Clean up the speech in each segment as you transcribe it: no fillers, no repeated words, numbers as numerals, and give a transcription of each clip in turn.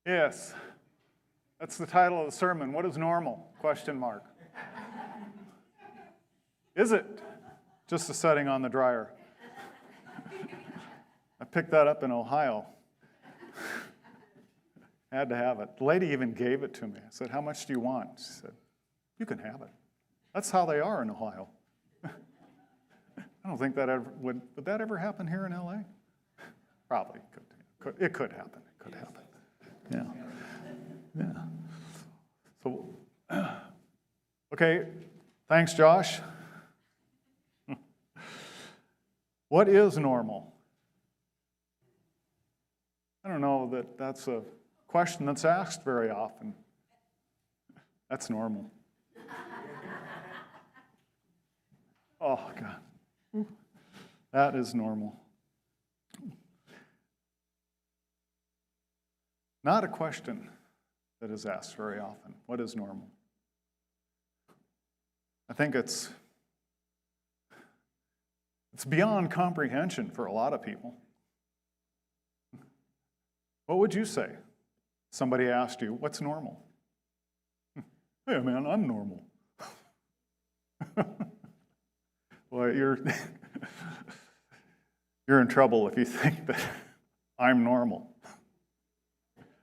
Yes. That's the title of the sermon. What is normal? Question mark. Is it just a setting on the dryer? I picked that up in Ohio. Had to have it. The lady even gave it to me. I said, "How much do you want?" She said, "You can have it." That's how they are in Ohio. I don't think that ever would that ever happen here in LA? Probably could. It could happen. It could happen. Yeah. Yeah. So, okay. Thanks, Josh. What is normal? I don't know that that's a question that's asked very often. That's normal. Oh, God. That is normal. Not a question that is asked very often. What is normal? I think it's beyond comprehension for a lot of people. What would you say? Somebody asked you, "What's normal?" "Hey, man, I'm normal." Well, you're in trouble if you think that I'm normal.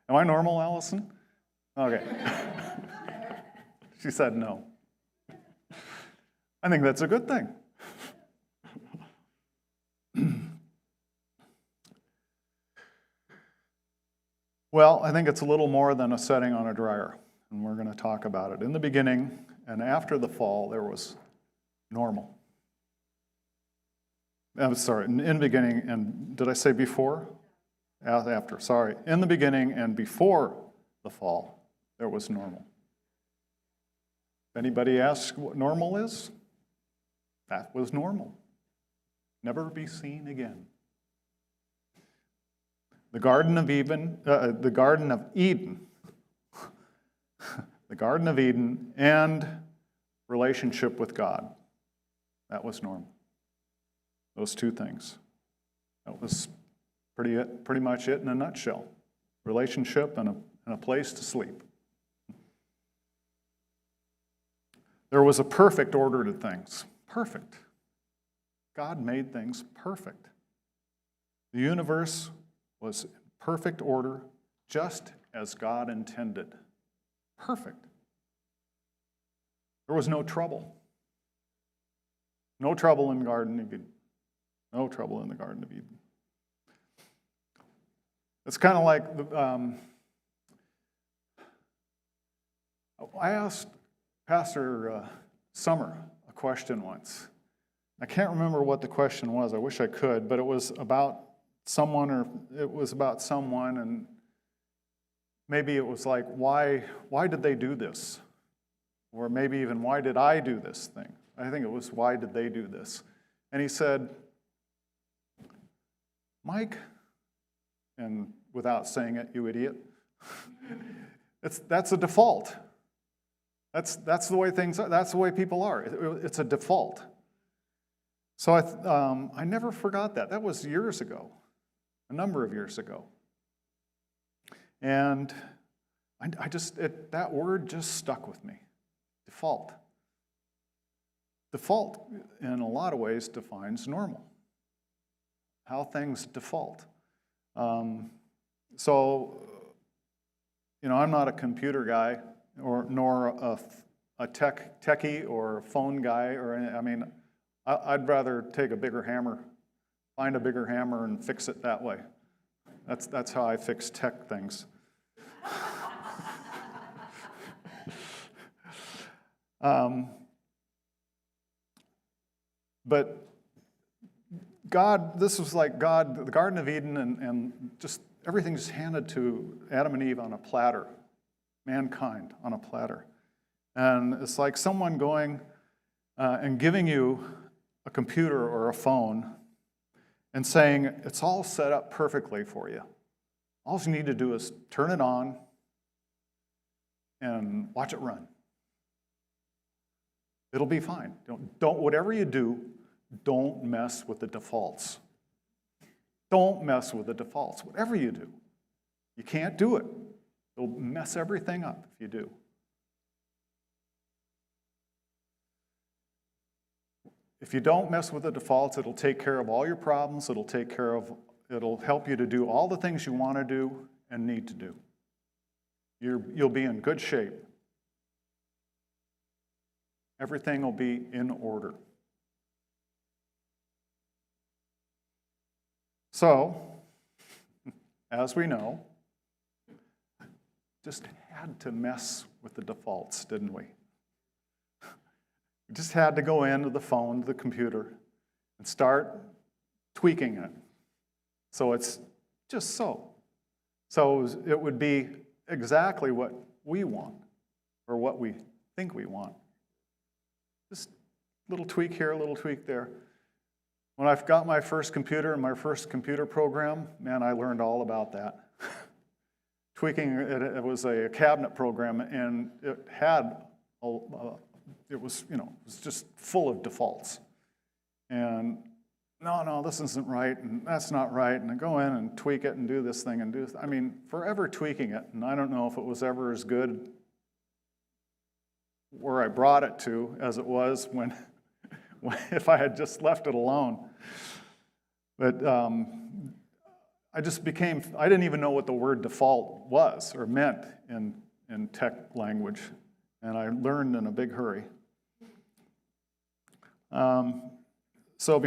Am I normal, Allison? Okay. She said no. I think that's a good thing. Well, I think it's a little more than a setting on a dryer, and we're going to talk about it. In the beginning and after the fall, there was normal. I'm sorry, in the beginning, and did I say before? After, sorry. In the beginning and before the fall, there was normal. If anybody asks what normal is, that was normal. Never be seen again. The Garden of Eden, the Garden of Eden and relationship with God. That was normal. Those two things. That was pretty much it in a nutshell. Relationship and a place to sleep. There was a perfect order to things. Perfect. God made things perfect. The universe was in perfect order, just as God intended. Perfect. There was no trouble. No trouble in the Garden of Eden. No trouble in the Garden of Eden. It's kind of like, I asked Pastor Summer a question once. I can't remember what the question was. I wish I could, but it was about someone, and maybe it was like, why did they do this? Or maybe even, why did I do this thing? I think it was, why did they do this? And he said, "Mike," and without saying it, "You idiot," that's a default. That's the way things are. That's the way people are. It's a default. So I never forgot that. That was years ago, a number of years ago. And that word just stuck with me. Default. Default, in a lot of ways, defines normal. How things default. So, I'm not a computer guy, nor a techie or a phone guy, I'd rather take a bigger hammer, find a bigger hammer and fix it that way. That's how I fix tech things. But God, this was like God, the Garden of Eden, and just everything just handed to Adam and Eve on a platter, mankind on a platter. And it's like someone going and giving you a computer or a phone and saying, it's all set up perfectly for you. All you need to do is turn it on and watch it run. It'll be fine. Whatever you do, don't mess with the defaults. Don't mess with the defaults, whatever you do. You can't do it. It'll mess everything up if you do. If you don't mess with the defaults, it'll take care of all your problems. It'll help you to do all the things you want to do and need to do. You'll be in good shape. Everything will be in order. So, as we know, just had to mess with the defaults, didn't we? We just had to go into the phone, the computer, and start tweaking it. So it's just so. So it would be exactly what we want, or what we think we want. Just a little tweak here, a little tweak there. When I got my first computer and my first computer program, man, I learned all about that. Tweaking, it was a cabinet program, and it had, it was just full of defaults. And no, this isn't right, and that's not right, and I go in and tweak it and do this thing and do this. I mean, forever tweaking it, and I don't know if it was ever as good where I brought it to as it was when if I had just left it alone. But I didn't even know what the word default was or meant in tech language, and I learned in a big hurry. So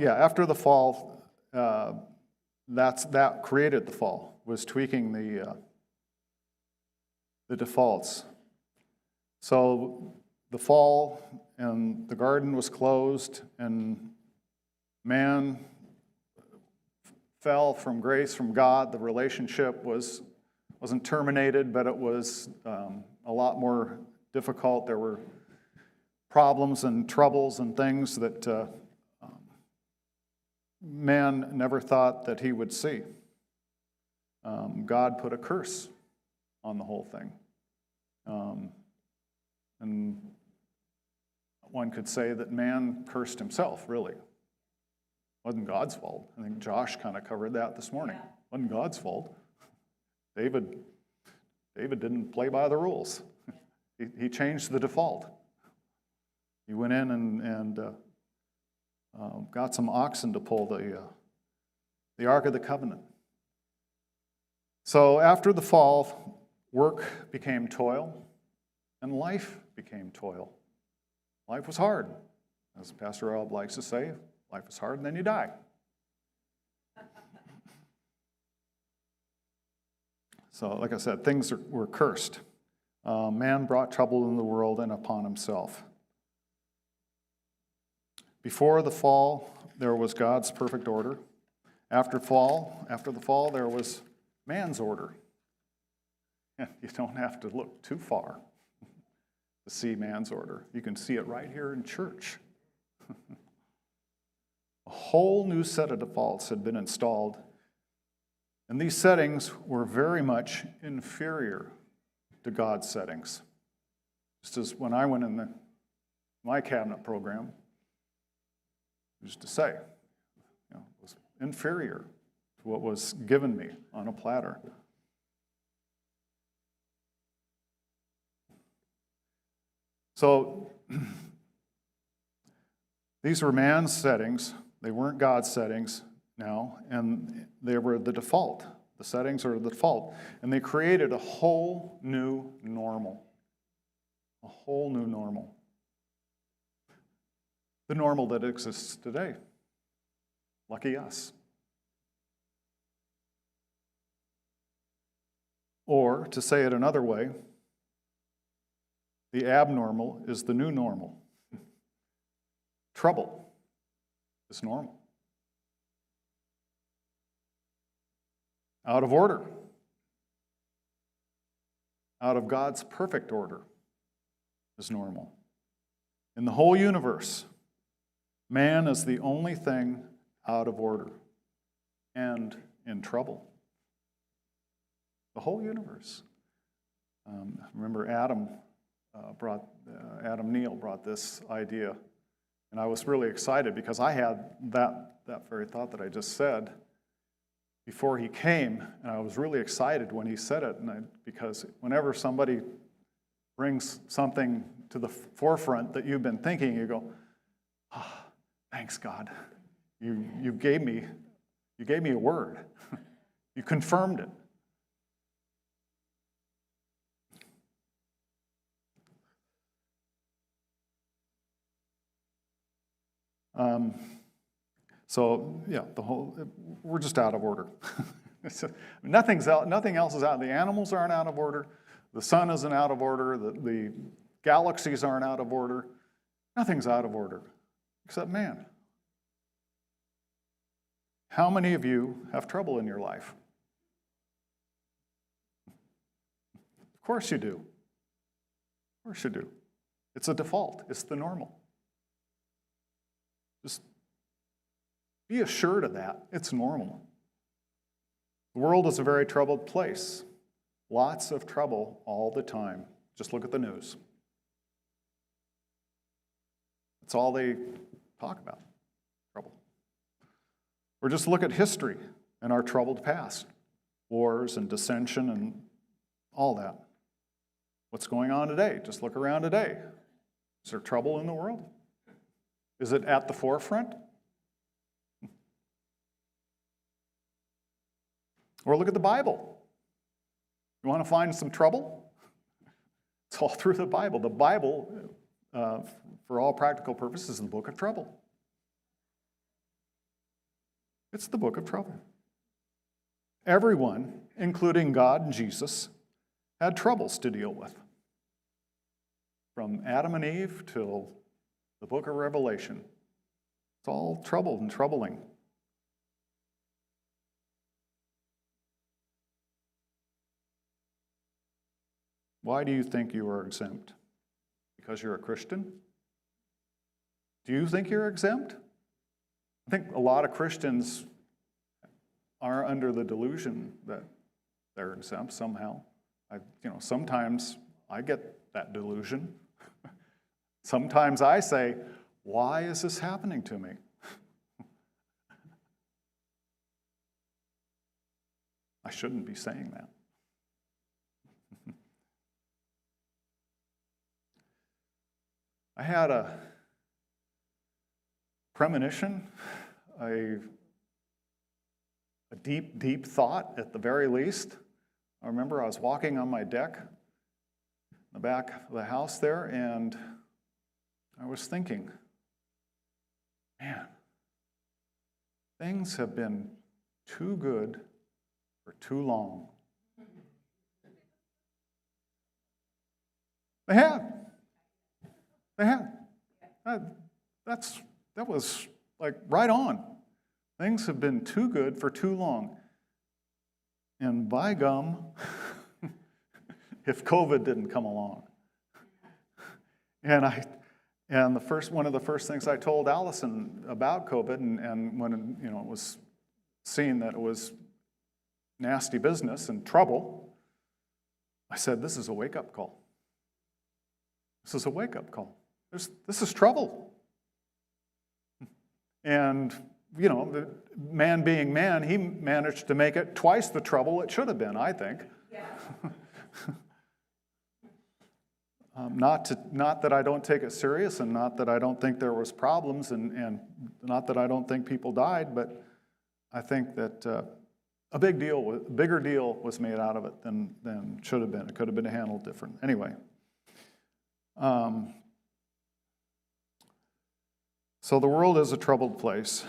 after the fall, that created the fall, was tweaking the defaults. So the fall, and the garden was closed, and man fell from grace from God. The relationship wasn't terminated, but it was a lot more difficult. There were problems and troubles and things that man never thought that he would see. God put a curse on the whole thing. And one could say that man cursed himself, really. It wasn't God's fault. I think Josh kind of covered that this morning. It wasn't God's fault. David didn't play by the rules. He changed the default. He went in and got some oxen to pull the Ark of the Covenant. So after the fall, work became toil, and life became toil. Life was hard. As Pastor Rob likes to say, life is hard and then you die. So, like I said, things were cursed. Man brought trouble in the world and upon himself. Before the fall, there was God's perfect order. After the fall, there was man's order. And you don't have to look too far to see man's order. You can see it right here in church. A whole new set of defaults had been installed, and these settings were very much inferior to God's settings. Just as when I went in my cabinet program, used to say, it was inferior to what was given me on a platter. So these were man's settings. They weren't God's settings now, and they were the default. The settings are the default. And they created a whole new normal. A whole new normal. The normal that exists today. Lucky us. Or, to say it another way, the abnormal is the new normal. Trouble is normal. Out of order. Out of God's perfect order is normal. In the whole universe, man is the only thing out of order and in trouble. The whole universe. Remember Adam Neal brought this idea And I was really excited because I had that very thought that I just said before he came, and I was really excited when he said it, because whenever somebody brings something to the forefront that you've been thinking, you go, thanks God, you gave me a word, you confirmed it. So yeah, we're just out of order. Nothing else is out. The animals aren't out of order. The sun isn't out of order. The galaxies aren't out of order. Nothing's out of order except man. How many of you have trouble in your life? Of course you do. Of course you do. It's a default. It's the normal. Just be assured of that. It's normal. The world is a very troubled place. Lots of trouble all the time. Just look at the news. That's all they talk about, trouble. Or just look at history and our troubled past. Wars and dissension and all that. What's going on today? Just look around today. Is there trouble in the world? Is it at the forefront? Or look at the Bible. You want to find some trouble? It's all through the Bible. The Bible, for all practical purposes, is the book of trouble. It's the book of trouble. Everyone, including God and Jesus, had troubles to deal with. From Adam and Eve till the book of Revelation. It's all troubled and troubling. Why do you think you are exempt? Because you're a Christian? Do you think you're exempt? I think a lot of Christians are under the delusion that they're exempt somehow. Sometimes I get that delusion. Sometimes I say, why is this happening to me? I shouldn't be saying that. I had a premonition, a deep, deep thought at the very least. I remember I was walking on my deck in the back of the house there, and I was thinking, man, things have been too good for too long. They have. They have. That was like right on. Things have been too good for too long. And by gum, if COVID didn't come along. And one of the first things I told Allison about COVID, and when it was seen that it was nasty business and trouble, I said, this is a wake-up call. This is a wake-up call. This is trouble. And, the man being man, he managed to make it twice the trouble it should have been, I think. Yeah. Not that I don't take it serious, and not that I don't think there was problems, and not that I don't think people died, but I think that a bigger deal was made out of it than should have been. It could have been handled different. Anyway. So the world is a troubled place.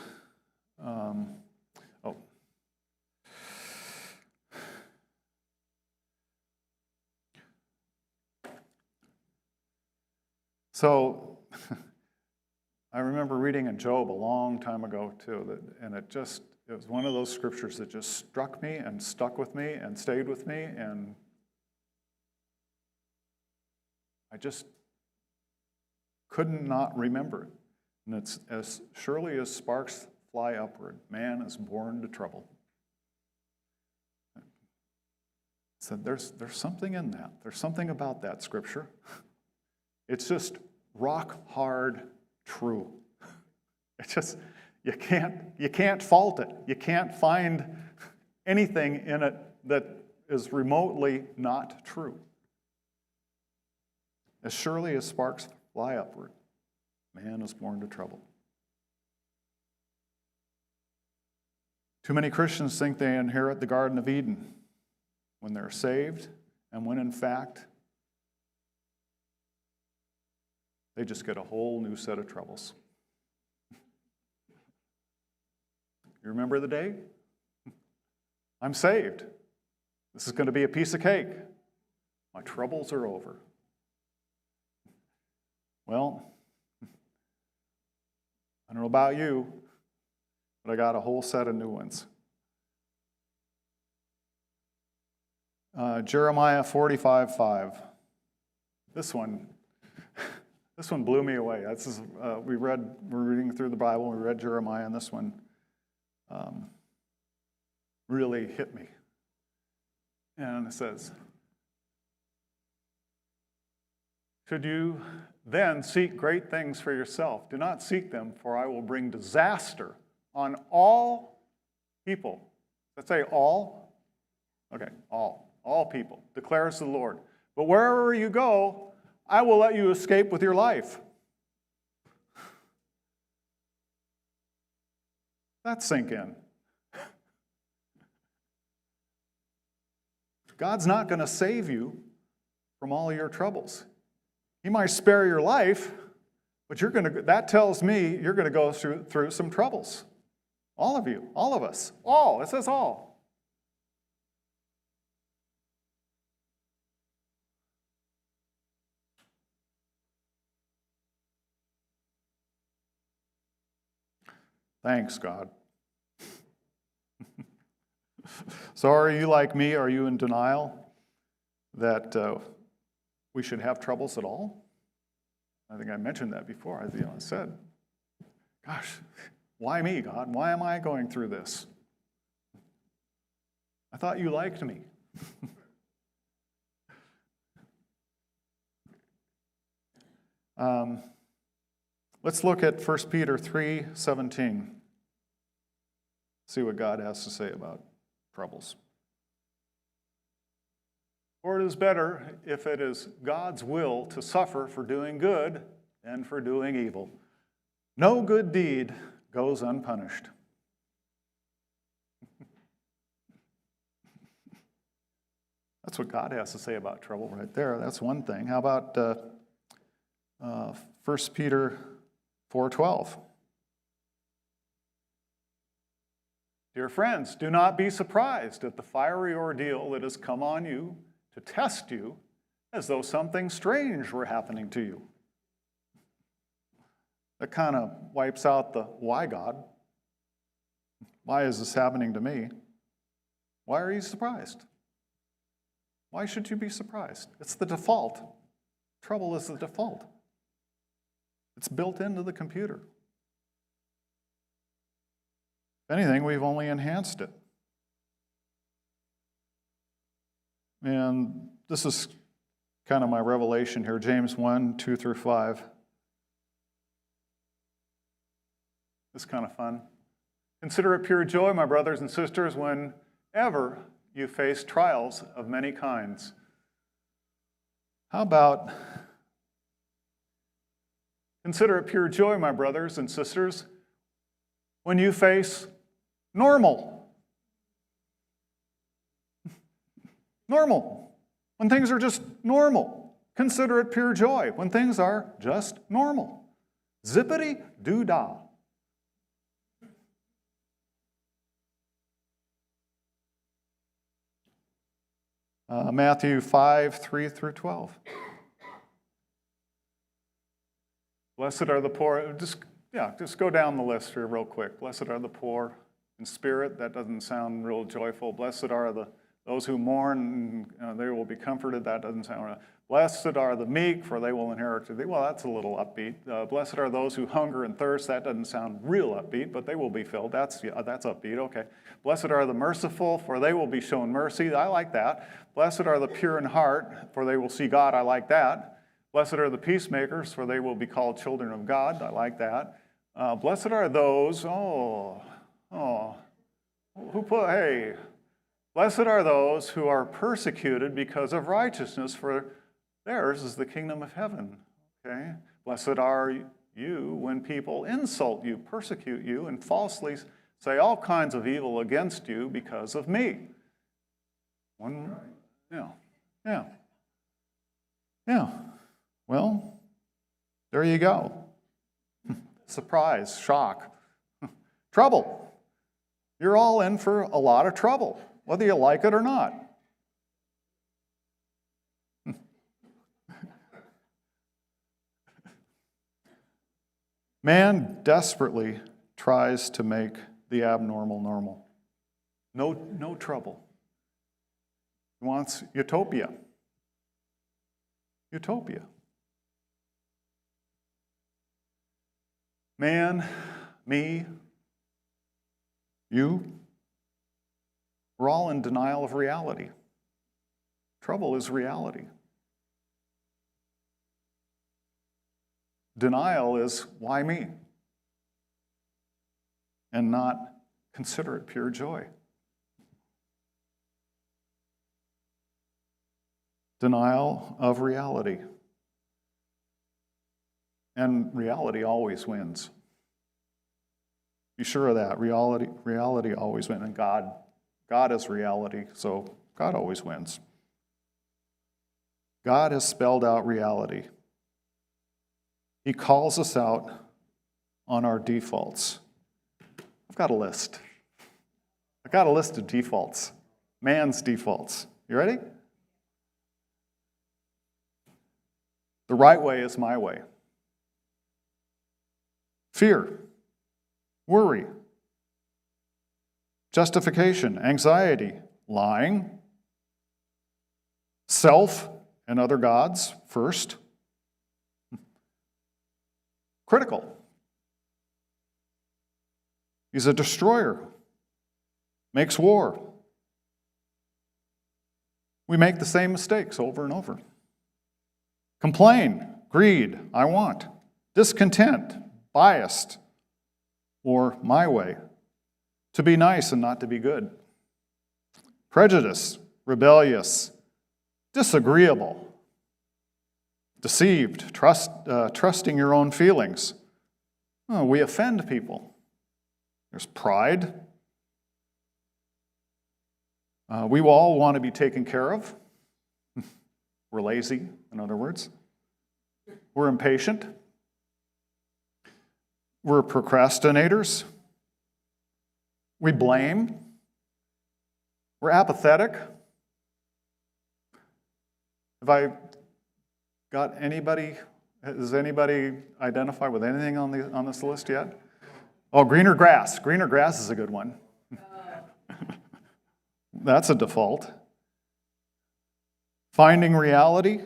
So I remember reading in Job a long time ago too, and it was one of those scriptures that just struck me and stuck with me and stayed with me, and I just couldn't not remember it. And it's as surely as sparks fly upward, man is born to trouble. So there's something in that. There's something about that scripture. It's just rock hard true. You can't fault it. You can't find anything in it that is remotely not true. As surely as sparks fly upward, man is born to trouble. Too many Christians think they inherit the Garden of Eden when they're saved, and when in fact, they just get a whole new set of troubles. You remember the day? I'm saved. This is going to be a piece of cake. My troubles are over. Well, I don't know about you, but I got a whole set of new ones. Jeremiah 45:5. This one blew me away. We're reading through the Bible, we read Jeremiah, and this one really hit me. And it says, should you then seek great things for yourself, do not seek them, for I will bring disaster on all people. Let's say all? Okay, all people, declares the Lord. But wherever you go, I will let you escape with your life. That sink in. God's not going to save you from all your troubles. He might spare your life, but that tells me you're going to go through some troubles. All of you, all of us, all. It says all. Thanks, God. So are you like me? Are you in denial that we should have troubles at all? I think I mentioned that before. I said, gosh, why me, God? Why am I going through this? I thought you liked me. Let's look at 1 Peter 3:17. See what God has to say about troubles. For it is better if it is God's will to suffer for doing good than for doing evil. No good deed goes unpunished. That's what God has to say about trouble right there. That's one thing. How about 1 Peter 4:12? Dear friends, do not be surprised at the fiery ordeal that has come on you to test you as though something strange were happening to you. That kind of wipes out the why, God? Why is this happening to me? Why are you surprised? Why should you be surprised? It's the default. Trouble is the default. It's built into the computer. If anything, we've only enhanced it. And this is kind of my revelation here, James 1:2-5. This is kind of fun. Consider it pure joy, my brothers and sisters, whenever you face trials of many kinds. How about, consider it pure joy, my brothers and sisters, when you face normal. Normal. When things are just normal. Consider it pure joy when things are just normal. Zippity-doo-dah. Matthew 5:3-12. Blessed are the poor. Just go down the list here real quick. Blessed are the poor in spirit. That doesn't sound real joyful. Blessed are those who mourn, they will be comforted. That doesn't sound right. Blessed are the meek, for they will inherit the earth. Well, that's a little upbeat. Blessed are those who hunger and thirst. That doesn't sound real upbeat, but they will be filled. That's upbeat. Okay. Blessed are the merciful, for they will be shown mercy. I like that. Blessed are the pure in heart, for they will see God. I like that. Blessed are the peacemakers, for they will be called children of God. I like that. Blessed are those, blessed are those who are persecuted because of righteousness, for theirs is the kingdom of heaven. Okay? Blessed are you when people insult you, persecute you, and falsely say all kinds of evil against you because of me. Well, there you go. Surprise, shock, trouble. You're all in for a lot of trouble, whether you like it or not. Man desperately tries to make the abnormal normal. No trouble. He wants utopia. Utopia. Man, me, you, we're all in denial of reality. Trouble is reality. Denial is, why me? And not consider it pure joy. Denial of reality. And reality always wins. Be sure of that. Reality always wins. And God is reality, so God always wins. God has spelled out reality. He calls us out on our defaults. I've got a list. I've got a list of defaults. Man's defaults. You ready? The right way is my way. Fear, worry, justification, anxiety, lying, self and other gods first, critical. He's a destroyer, makes war. We make the same mistakes over and over. Complain, greed, I want, discontent, biased, or my way, to be nice and not to be good. Prejudice, rebellious, disagreeable, deceived, trusting your own feelings. Oh, we offend people. There's pride. We all want to be taken care of. We're lazy, in other words. We're impatient. We're procrastinators. We blame. We're apathetic. Have I got anybody, does anybody identify with anything on this list yet? Oh, greener grass. Greener grass is a good one. That's a default. Finding reality?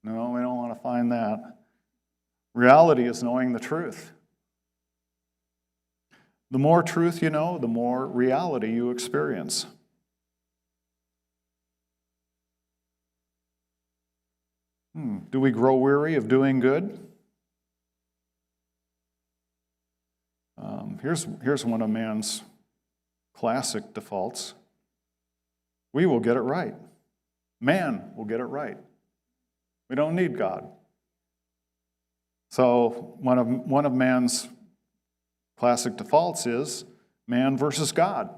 No, we don't want to find that. Reality is knowing the truth. The more truth you know, the more reality you experience. Do we grow weary of doing good? Here's one of man's classic defaults. We will get it right. Man will get it right. We don't need God. So one of man's classic defaults is man versus God.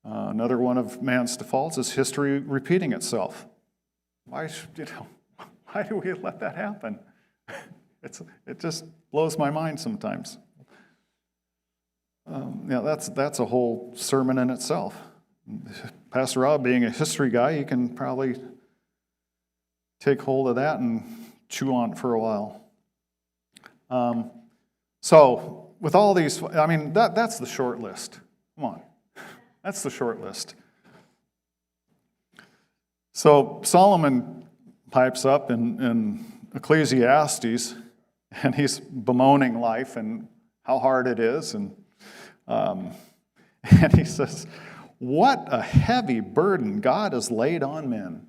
Another one of man's defaults is history repeating itself. Why do we let that happen? It just blows my mind sometimes. That's a whole sermon in itself. Pastor Rob, being a history guy, he can probably take hold of that and chew on it for a while. So with all these, that's the short list. Come on. That's the short list. So Solomon pipes up in Ecclesiastes, and he's bemoaning life and how hard it is. And he says, what a heavy burden God has laid on men.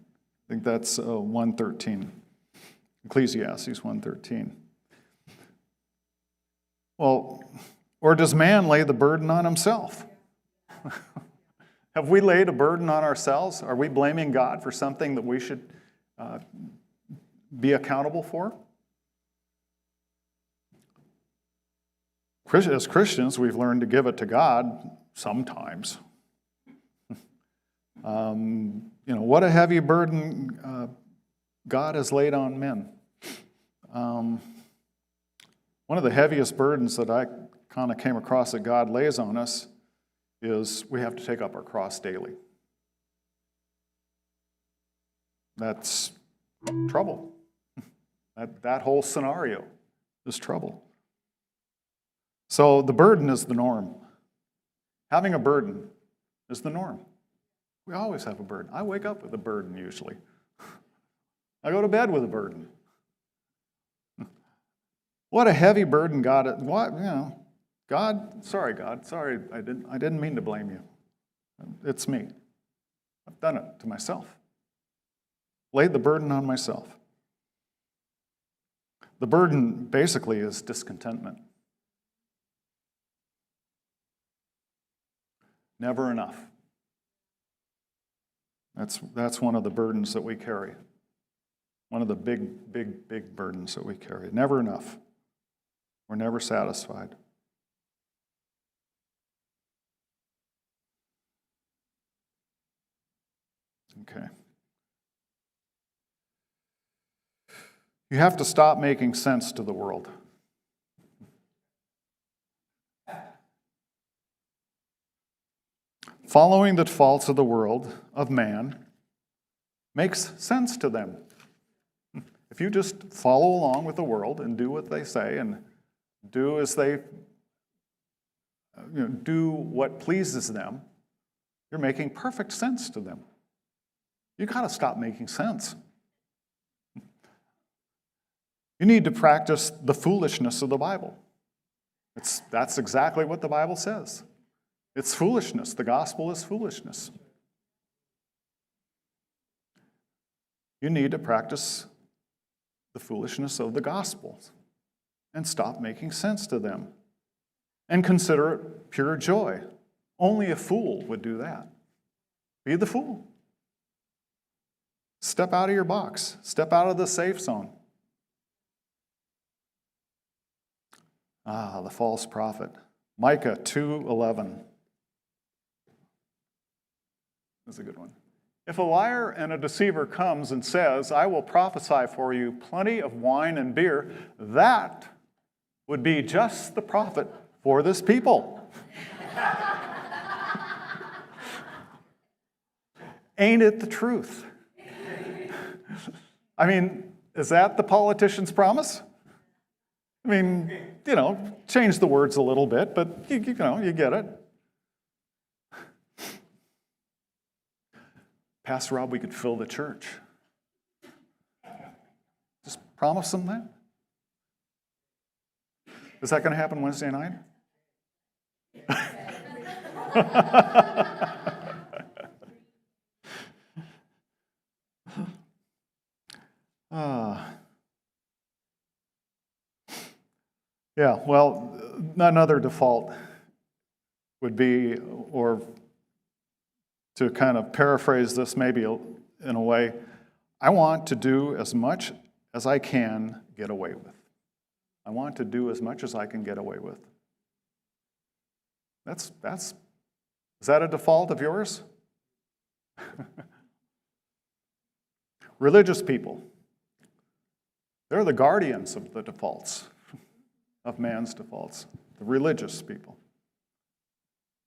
think that's 1:13. Ecclesiastes 1:13. Well, or does man lay the burden on himself? Have we laid a burden on ourselves? Are we blaming God for something that we should be accountable for? As Christians, we've learned to give it to God sometimes. What a heavy burden God has laid on men. One of the heaviest burdens that I kind of came across that God lays on us is we have to take up our cross daily. That's trouble. That whole scenario is trouble. So the burden is the norm. Having a burden is the norm. We always have a burden. I wake up with a burden usually. I go to bed with a burden. What a heavy burden God, sorry, I didn't mean to blame you. It's me. I've done it to myself. Laid the burden on myself. The burden basically is discontentment. Never enough. That's one of the burdens that we carry. One of the big burdens that we carry. Never enough. We're never satisfied. Okay. You have to stop making sense to the world. Following the defaults of the world, of man, makes sense to them. If you just follow along with the world and do what they say and do as they, do what pleases them, you're making perfect sense to them. You got to stop making sense. You need to practice the foolishness of the Bible. That's exactly what the Bible says. It's foolishness. The gospel is foolishness. You need to practice the foolishness of the gospel and stop making sense to them and consider it pure joy. Only a fool would do that. Be the fool. Step out of your box. Step out of the safe zone. The false prophet. Micah 2:11. That's a good one. If a liar and a deceiver comes and says, I will prophesy for you plenty of wine and beer, that would be just the prophet for this people. Ain't it the truth? I mean, is that the politician's promise? I mean, change the words a little bit, but you get it. Pastor Rob, we could fill the church. Just promise them that. Is that going to happen Wednesday night? Yeah, well, another default would be, or to kind of paraphrase this maybe in a way, I want to do as much as I can get away with. I want to do as much as I can get away with. Is that a default of yours? Religious people, they're the guardians of the defaults, of man's defaults, the religious people.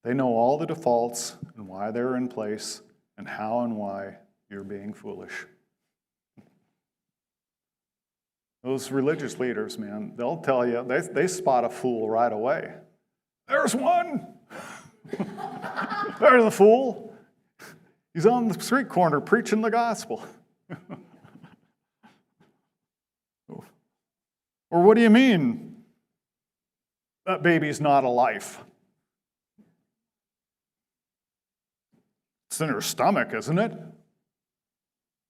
They know all the defaults and why they're in place and how and why you're being foolish. Those religious leaders, man, they'll tell you, they spot a fool right away. There's one! There's a fool! He's on the street corner preaching the gospel. Or what do you mean? That baby's not a life. It's in her stomach, isn't it?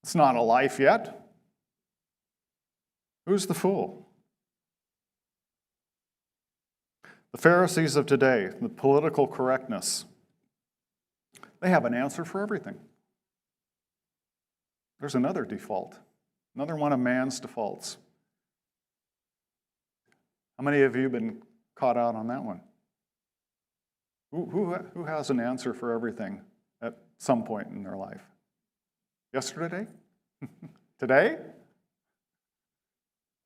It's not a life yet. Who's the fool? The Pharisees of today, the political correctness, they have an answer for everything. There's another default, another one of man's defaults. How many of you have been caught out on that one? Who has an answer for everything at some point in their life? Yesterday? Today?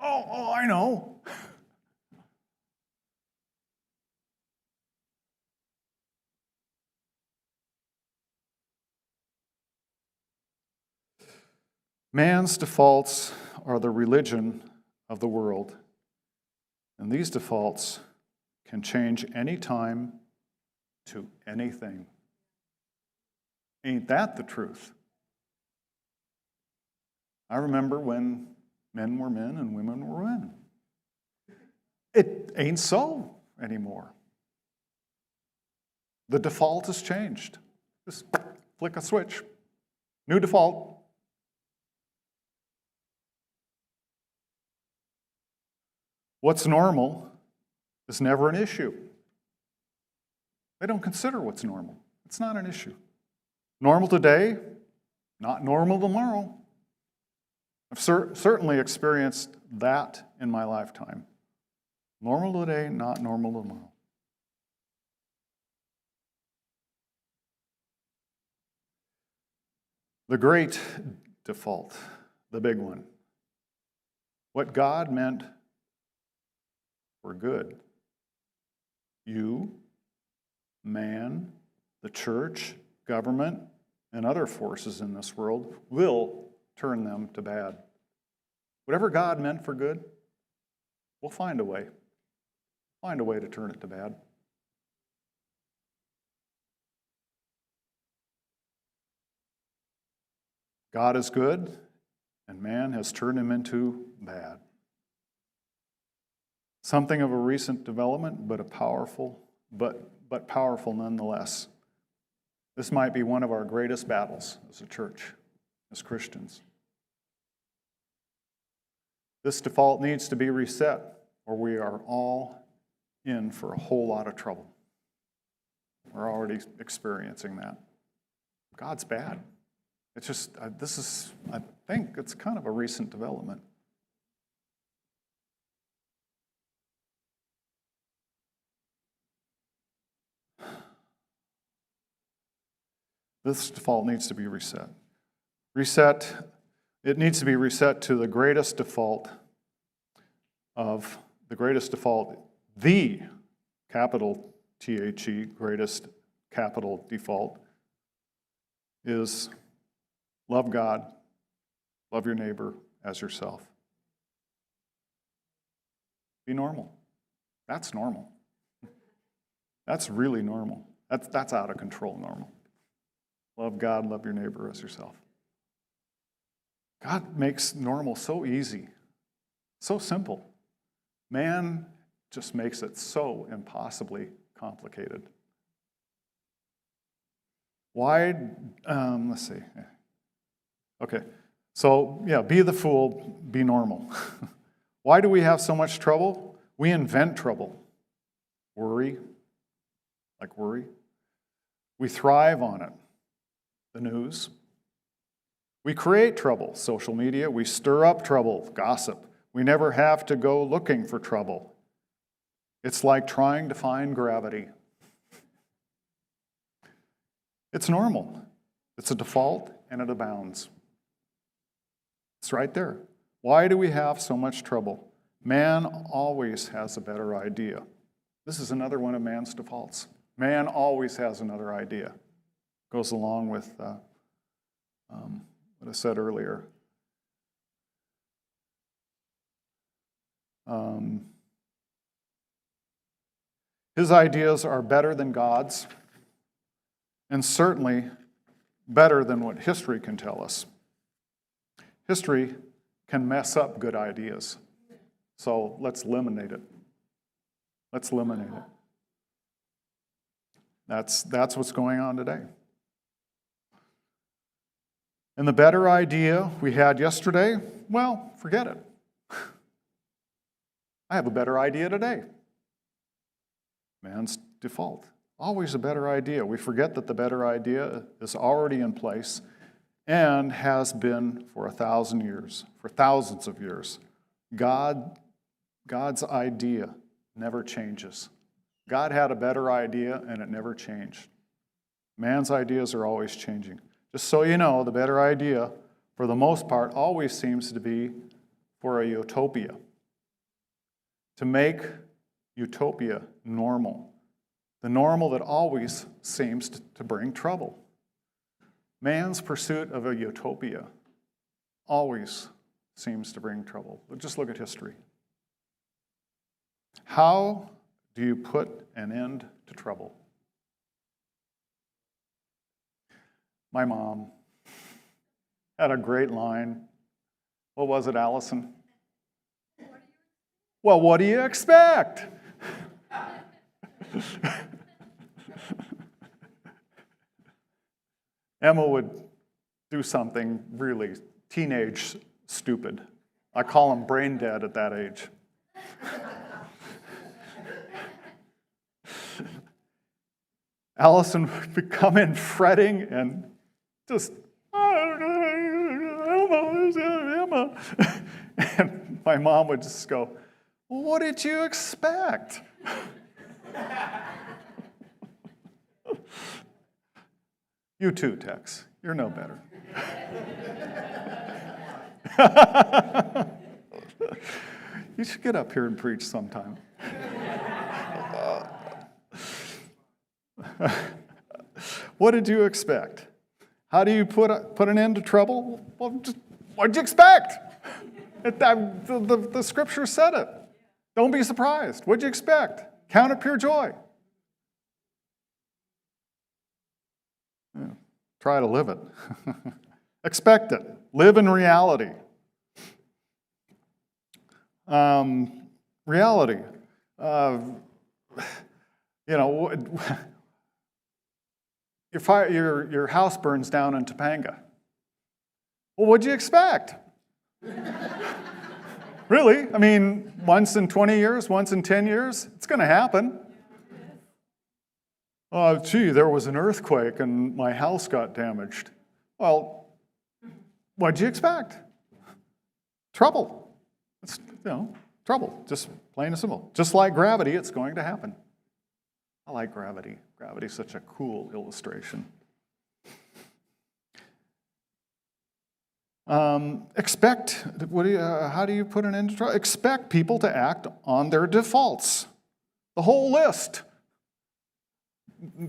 Oh, I know. Man's defaults are the religion of the world, and these defaults can change any time to anything. Ain't that the truth? I remember when men were men and women were women. It ain't so anymore. The default has changed. Just flick a switch. New default. What's normal is never an issue. They don't consider what's normal. It's not an issue. Normal today, not normal tomorrow. I've certainly experienced that in my lifetime. Normal today, not normal tomorrow. The great default, the big one. What God meant for good. You, man, the church, government, and other forces in this world will turn them to bad. Whatever God meant for good, we'll find a way. Find a way to turn it to bad. God is good, and man has turned him into bad. Something of a recent development, but powerful nonetheless. This might be one of our greatest battles as a church, as Christians. This default needs to be reset, or we are all in for a whole lot of trouble. We're already experiencing that. God's bad. It's just, I think it's kind of a recent development. This default needs to be reset. It needs to be reset to the greatest default, the capital THE, greatest capital default, is love God, love your neighbor as yourself. Be normal. That's normal. That's really normal. That's out of control normal. Love God, love your neighbor as yourself. God makes normal so easy, so simple. Man just makes it so impossibly complicated. Why, let's see. Okay, so yeah, be the fool, be normal. Why do we have so much trouble? We invent trouble. Worry. We thrive on it. The news. We create trouble, social media. We stir up trouble, gossip. We never have to go looking for trouble. It's like trying to find gravity. It's normal. It's a default, and it abounds. It's right there. Why do we have so much trouble? Man always has a better idea. This is another one of man's defaults. Man always has another idea. Goes along with what I said earlier. His ideas are better than God's, and certainly better than what history can tell us. History can mess up good ideas, so let's eliminate it. Let's eliminate it. That's what's going on today. And the better idea we had yesterday, well, forget it. I have a better idea today. Man's default. Always a better idea. We forget that the better idea is already in place and has been for 1,000 years, for thousands of years. God's idea never changes. God had a better idea and it never changed. Man's ideas are always changing. Just so you know, the better idea, for the most part, always seems to be for a utopia. To make utopia normal. The normal that always seems to bring trouble. Man's pursuit of a utopia always seems to bring trouble. Just look at history. How do you put an end to trouble? My mom had a great line. What was it, Allison? Well, what do you expect? Emma would do something really teenage stupid. I call him brain dead at that age. Allison would come in fretting and just, Emma. And my mom would just go, well, what did you expect? You too, Tex. You're no better. You should get up here and preach sometime. What did you expect? How do you put an end to trouble? Well, what'd you expect? The scripture said it. Don't be surprised. What'd you expect? Count it pure joy. Yeah. Try to live it. Expect it. Live in reality. Reality. Your house burns down in Topanga. Well, what'd you expect? Really? I mean, once in 20 years, once in 10 years, it's going to happen. Oh, gee, there was an earthquake and my house got damaged. Well, what'd you expect? Trouble. It's, trouble. Just plain and simple. Just like gravity, it's going to happen. I like gravity. Gravity is such a cool illustration. How do you put an end to trouble? Expect people to act on their defaults. The whole list.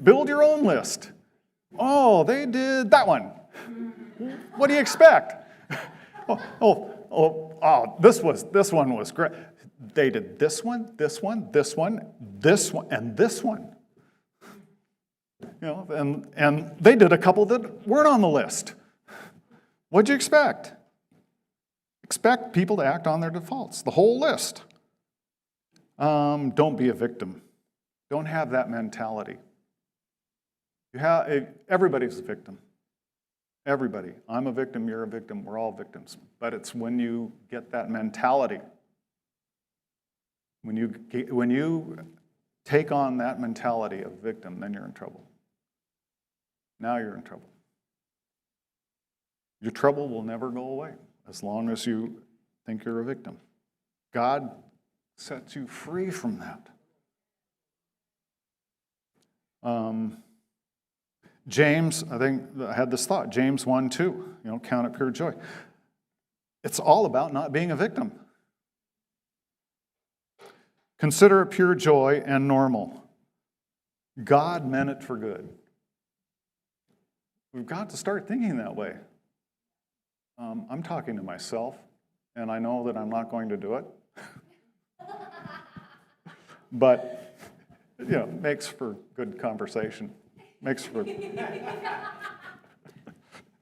Build your own list. Oh, they did that one. What do you expect? This one was great. They did this one, this one, this one, this one, and this one. And they did a couple that weren't on the list. What'd you expect? Expect people to act on their defaults. The whole list. Don't be a victim. Don't have that mentality. Everybody's a victim. Everybody. I'm a victim, you're a victim, we're all victims. But it's when you get that mentality, when you take on that mentality of victim, then you're in trouble. Now you're in trouble. Your trouble will never go away as long as you think you're a victim. God sets you free from that. James, I think I had this thought, James 1:2, count it pure joy. It's all about not being a victim. Consider it pure joy and normal. God meant it for good. We've got to start thinking that way. I'm talking to myself, and I know that I'm not going to do it. But, makes for good conversation. Makes for...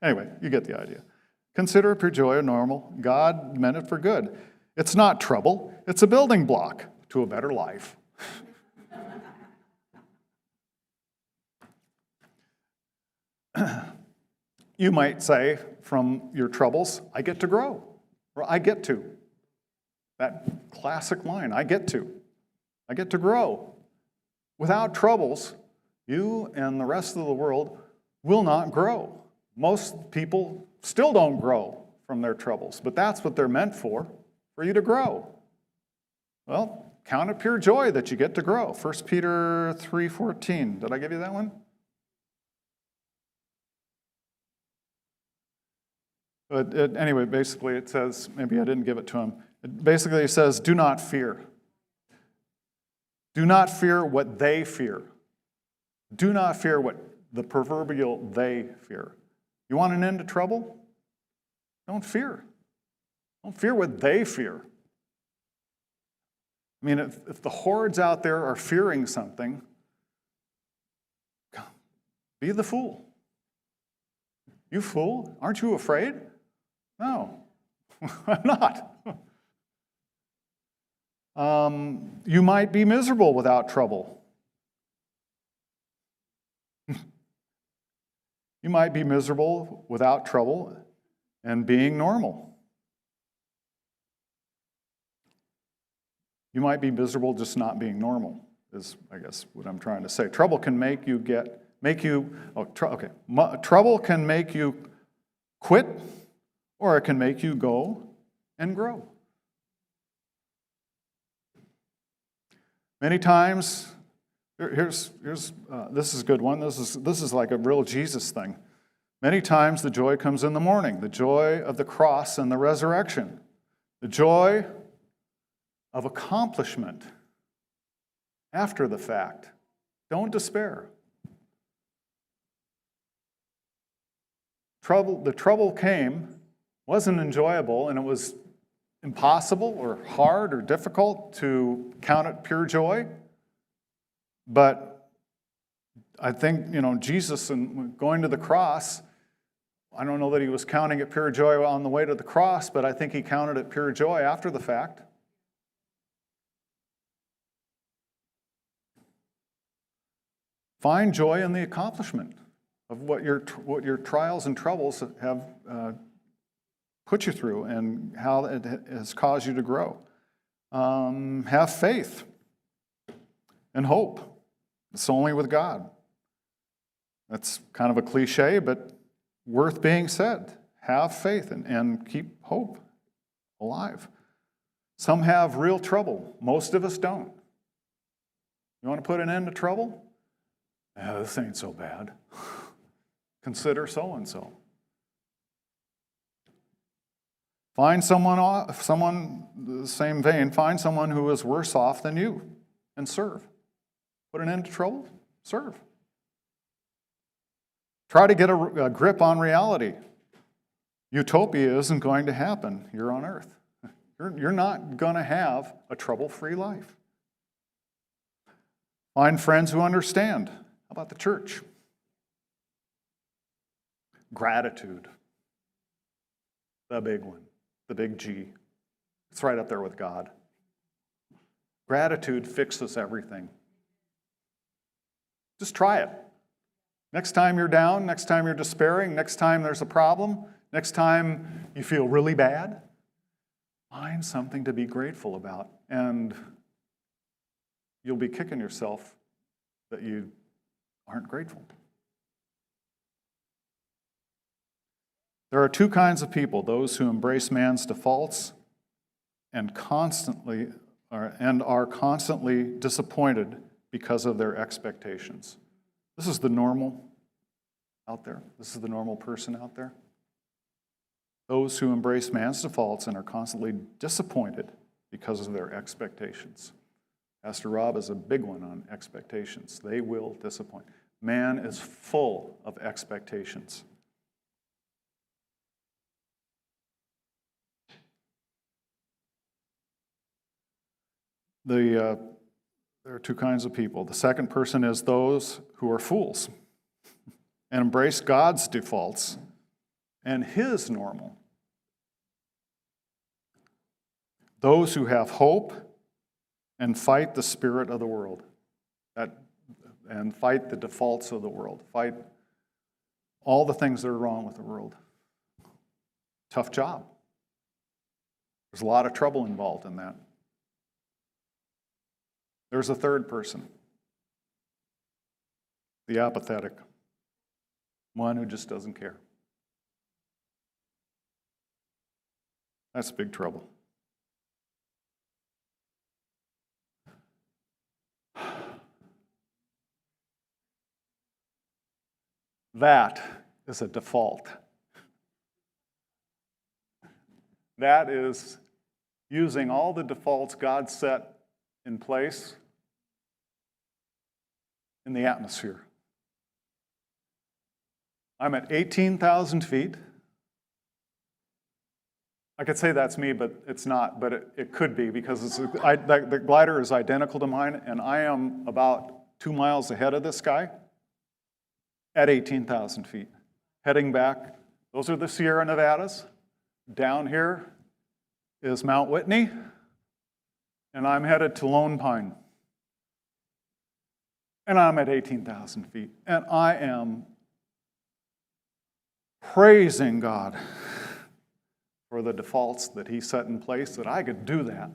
Anyway, you get the idea. Consider it pure joy and normal. God meant it for good. It's not trouble. It's a building block to a better life. You might say from your troubles, I get to grow, or I get to. That classic line, I get to grow. Without troubles, you and the rest of the world will not grow. Most people still don't grow from their troubles, but that's what they're meant for you to grow. Well, count it pure joy that you get to grow. 1 Peter 3:14. Did I give you that one? But anyway, basically it says, maybe I didn't give it to him. Basically it says, do not fear. Do not fear what they fear. Do not fear what the proverbial they fear. You want an end to trouble? Don't fear. Don't fear what they fear. I mean, if the hordes out there are fearing something, be the fool. You fool, aren't you afraid? No, I'm not. You might be miserable without trouble. You might be miserable without trouble and being normal. You might be miserable just not being normal, is, I guess, what I'm trying to say. Trouble can trouble can make you quit, or it can make you go and grow. Many times, this is a good one. This is like a real Jesus thing. Many times the joy comes in the morning, the joy of the cross and the resurrection, the joy of accomplishment after the fact. Don't despair. The trouble came, wasn't enjoyable, and it was impossible or hard or difficult to count it pure joy. But I think, Jesus, and going to the cross, I don't know that he was counting it pure joy on the way to the cross, but I think he counted it pure joy after the fact. Find joy in the accomplishment of what your trials and troubles have put you through and how it has caused you to grow. Have faith and hope. It's only with God. That's kind of a cliche, but worth being said. Have faith and keep hope alive. Some have real trouble. Most of us don't. You want to put an end to trouble? This ain't so bad. Consider so-and-so. Find someone, the same vein, find someone who is worse off than you and serve. Put an end to trouble? Serve. Try to get a grip on reality. Utopia isn't going to happen here on earth. You're not going to have a trouble-free life. Find friends who understand. How about the church? Gratitude. The big one. The big G. It's right up there with God. Gratitude fixes everything. Just try it. Next time you're down, next time you're despairing, next time there's a problem, next time you feel really bad, find something to be grateful about, and you'll be kicking yourself that you aren't grateful. There are two kinds of people: those who embrace man's defaults and are constantly disappointed because of their expectations. This is the normal out there. This is the normal person out there. Those who embrace man's defaults and are constantly disappointed because of their expectations. Pastor Rob is a big one on expectations. They will disappoint. Man is full of expectations. There are two kinds of people. The second person is those who are fools and embrace God's defaults and His normal. Those who have hope and fight the spirit of the world, and fight the defaults of the world, fight all the things that are wrong with the world. Tough job. There's a lot of trouble involved in that. There's a third person, the apathetic, one who just doesn't care. That's big trouble. That is a default. That is using all the defaults God set in place in the atmosphere. I'm at 18,000 feet. I could say that's me, but it's not, but it could be because the glider is identical to mine, and I am about 2 miles ahead of this guy at 18,000 feet. Heading back, those are the Sierra Nevadas. Down here is Mount Whitney, and I'm headed to Lone Pine. And I'm at 18,000 feet, and I am praising God for the defaults that He set in place that I could do that.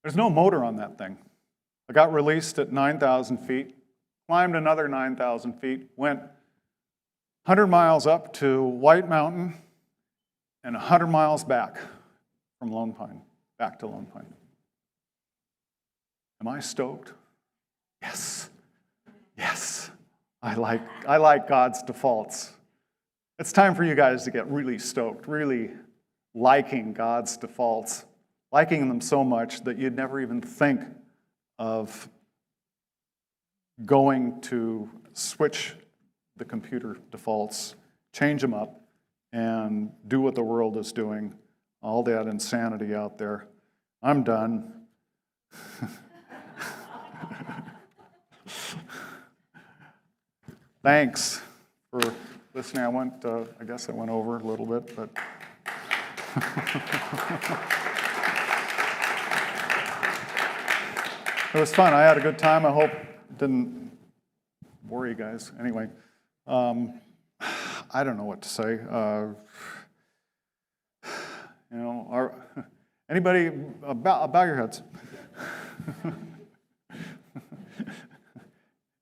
There's no motor on that thing. I got released at 9,000 feet, climbed another 9,000 feet, went 100 miles up to White Mountain, and 100 miles back from Lone Pine, back to Lone Pine. Am I stoked? Yes. Yes. I like God's defaults. It's time for you guys to get really stoked, really liking God's defaults, liking them so much that you'd never even think of going to switch the computer defaults, change them up, and do what the world is doing, all that insanity out there. I'm done. Thanks for listening. I guess I went over a little bit, but it was fun. I had a good time. I hope it didn't bore you guys. Anyway, I don't know what to say. Anybody, bow your heads.